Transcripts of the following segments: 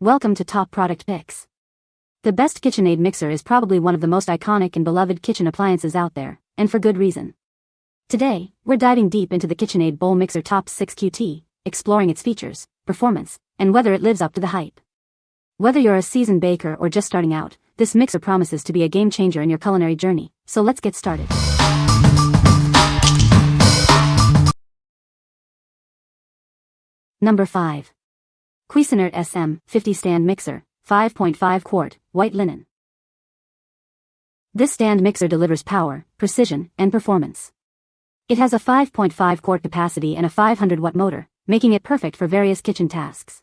Welcome to Top Product Picks. The best KitchenAid mixer is probably one of the most iconic and beloved kitchen appliances out there, and for good reason. Today, we're diving deep into the KitchenAid Bowl Mixer Top 6 QT, exploring its features, performance, and whether it lives up to the hype. Whether you're a seasoned baker or just starting out, this mixer promises to be a game changer in your culinary journey, so let's get started. Number 5. Cuisinart SM50 Stand Mixer, 5.5 quart, white linen. This stand mixer delivers power, precision, and performance. It has a 5.5 quart capacity and a 500-watt motor, making it perfect for various kitchen tasks.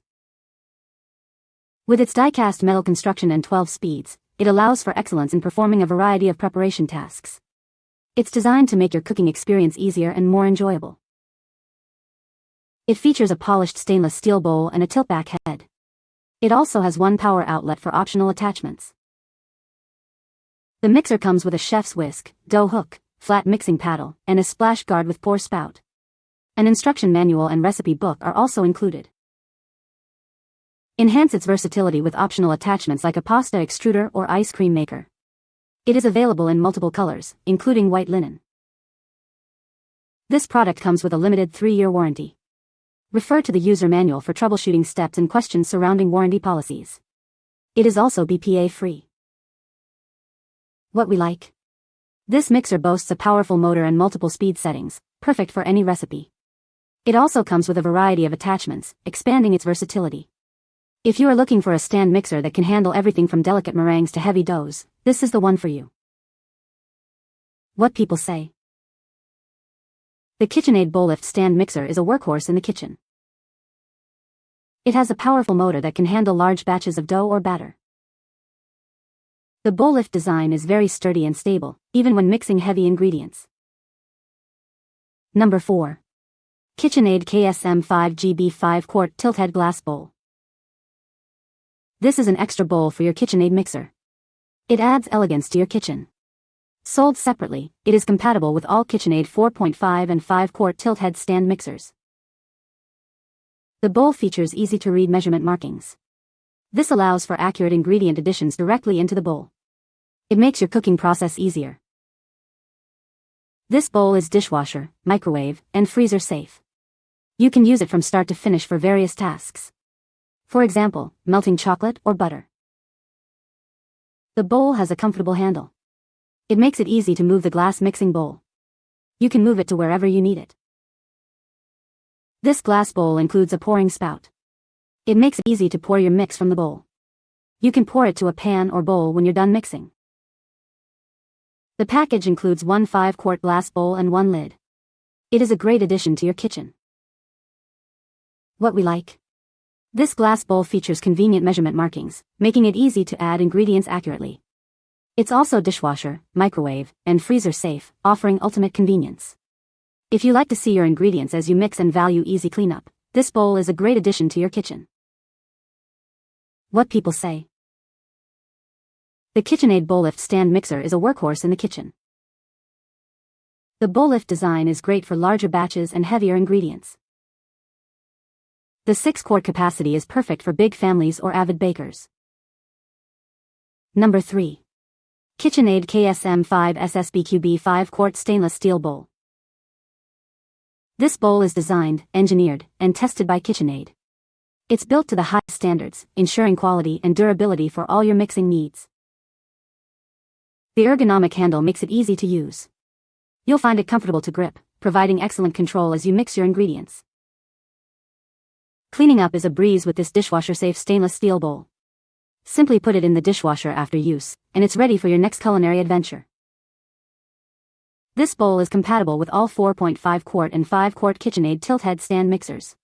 With its die-cast metal construction and 12 speeds, it allows for excellence in performing a variety of preparation tasks. It's designed to make your cooking experience easier and more enjoyable. It features a polished stainless steel bowl and a tilt-back head. It also has one power outlet for optional attachments. The mixer comes with a chef's whisk, dough hook, flat mixing paddle, and a splash guard with pour spout. An instruction manual and recipe book are also included. Enhance its versatility with optional attachments like a pasta extruder or ice cream maker. It is available in multiple colors, including white linen. This product comes with a limited 3-year warranty. Refer to the user manual for troubleshooting steps and questions surrounding warranty policies. It is also BPA-free. What we like. This mixer boasts a powerful motor and multiple speed settings, perfect for any recipe. It also comes with a variety of attachments, expanding its versatility. If you are looking for a stand mixer that can handle everything from delicate meringues to heavy doughs, this is the one for you. What people say. The KitchenAid Bowl Lift Stand Mixer is a workhorse in the kitchen. It has a powerful motor that can handle large batches of dough or batter. The bowl lift design is very sturdy and stable, even when mixing heavy ingredients. Number 4. KitchenAid KSM5GB 5 quart tilt-head glass bowl. This is an extra bowl for your KitchenAid mixer. It adds elegance to your kitchen. Sold separately, it is compatible with all KitchenAid 4.5 and 5 quart tilt-head stand mixers. The bowl features easy-to-read measurement markings. This allows for accurate ingredient additions directly into the bowl. It makes your cooking process easier. This bowl is dishwasher, microwave, and freezer safe. You can use it from start to finish for various tasks. For example, melting chocolate or butter. The bowl has a comfortable handle. It makes it easy to move the glass mixing bowl. You can move it to wherever you need it. This glass bowl includes a pouring spout. It makes it easy to pour your mix from the bowl. You can pour it to a pan or bowl when you're done mixing. The package includes one 5-quart glass bowl and one lid. It is a great addition to your kitchen. What we like. This glass bowl features convenient measurement markings, making it easy to add ingredients accurately. It's also dishwasher, microwave, and freezer safe, offering ultimate convenience. If you like to see your ingredients as you mix and value easy cleanup, this bowl is a great addition to your kitchen. What people say. The KitchenAid Bowl Lift Stand Mixer is a workhorse in the kitchen. The bowl lift design is great for larger batches and heavier ingredients. The 6-quart capacity is perfect for big families or avid bakers. Number 3. KitchenAid KSM5 SSBQB 5 quart stainless steel bowl. This bowl is designed, engineered, and tested by KitchenAid. It's built to the highest standards, ensuring quality and durability for all your mixing needs. The ergonomic handle makes it easy to use. You'll find it comfortable to grip, providing excellent control as you mix your ingredients. Cleaning up is a breeze with this dishwasher-safe stainless steel bowl. Simply put it in the dishwasher after use, and it's ready for your next culinary adventure. This bowl is compatible with all 4.5 quart and 5 quart KitchenAid tilt-head stand mixers.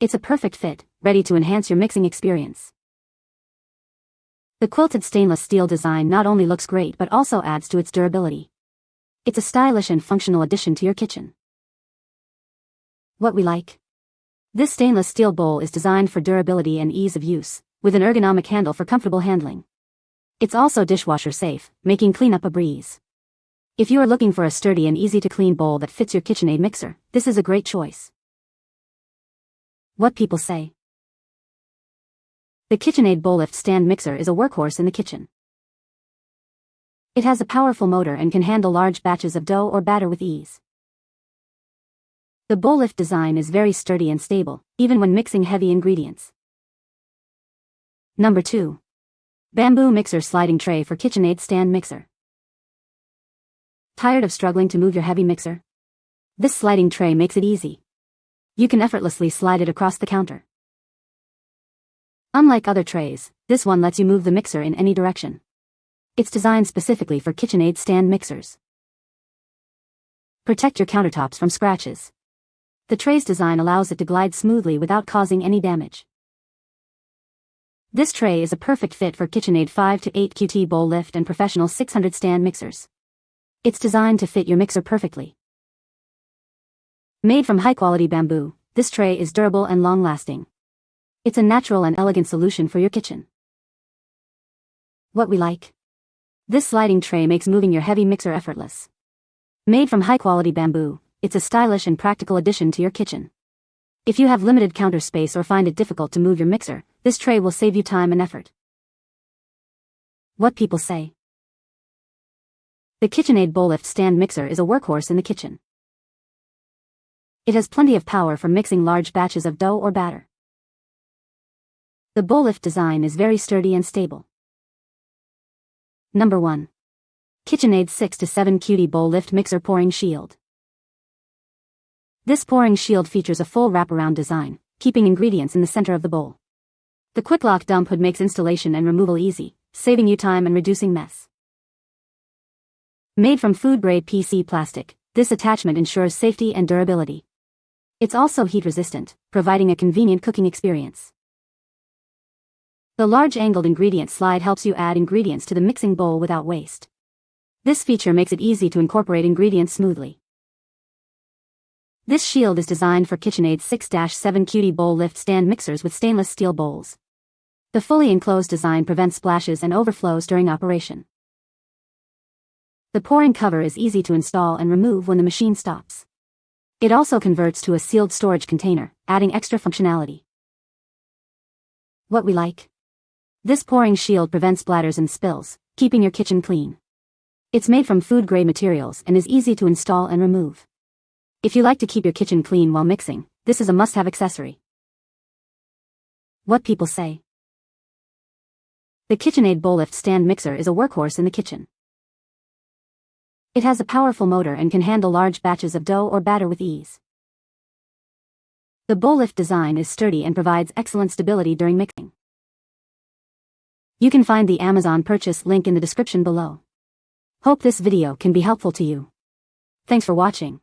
It's a perfect fit, ready to enhance your mixing experience. The quilted stainless steel design not only looks great but also adds to its durability. It's a stylish and functional addition to your kitchen. What we like. This stainless steel bowl is designed for durability and ease of use, with an ergonomic handle for comfortable handling. It's also dishwasher safe, making cleanup a breeze. If you are looking for a sturdy and easy-to-clean bowl that fits your KitchenAid mixer, this is a great choice. What people say. The KitchenAid Bowl Stand Mixer is a workhorse in the kitchen. It has a powerful motor and can handle large batches of dough or batter with ease. The bowl lift design is very sturdy and stable, even when mixing heavy ingredients. Number 2. Bamboo Mixer Sliding Tray for KitchenAid Stand Mixer. Tired of struggling to move your heavy mixer? This sliding tray makes it easy. You can effortlessly slide it across the counter. Unlike other trays, this one lets you move the mixer in any direction. It's designed specifically for KitchenAid stand mixers. Protect your countertops from scratches. The tray's design allows it to glide smoothly without causing any damage. This tray is a perfect fit for KitchenAid 5 to 8 QT bowl lift and professional 600 stand mixers. It's designed to fit your mixer perfectly. Made from high-quality bamboo, this tray is durable and long-lasting. It's a natural and elegant solution for your kitchen. What we like. This sliding tray makes moving your heavy mixer effortless. Made from high-quality bamboo, it's a stylish and practical addition to your kitchen. If you have limited counter space or find it difficult to move your mixer, this tray will save you time and effort. What people say. The KitchenAid Bowl Stand Mixer is a workhorse in the kitchen. It has plenty of power for mixing large batches of dough or batter. The bowl lift design is very sturdy and stable. Number 1. KitchenAid 6 to 7 QT Bowl Lift Mixer Pouring Shield. This pouring shield features a full wraparound design, keeping ingredients in the center of the bowl. The quick lock dump hood makes installation and removal easy, saving you time and reducing mess. Made from food-grade PC plastic, this attachment ensures safety and durability. It's also heat-resistant, providing a convenient cooking experience. The large angled ingredient slide helps you add ingredients to the mixing bowl without waste. This feature makes it easy to incorporate ingredients smoothly. This shield is designed for KitchenAid 6-7 QT bowl lift stand mixers with stainless steel bowls. The fully enclosed design prevents splashes and overflows during operation. The pouring cover is easy to install and remove when the machine stops. It also converts to a sealed storage container, adding extra functionality. What we like. This pouring shield prevents splatters and spills, keeping your kitchen clean. It's made from food-grade materials and is easy to install and remove. If you like to keep your kitchen clean while mixing, this is a must-have accessory. What people say. The KitchenAid Bowl Stand Mixer is a workhorse in the kitchen. It has a powerful motor and can handle large batches of dough or batter with ease. The bowl lift design is sturdy and provides excellent stability during mixing. You can find the Amazon purchase link in the description below. Hope this video can be helpful to you. Thanks for watching.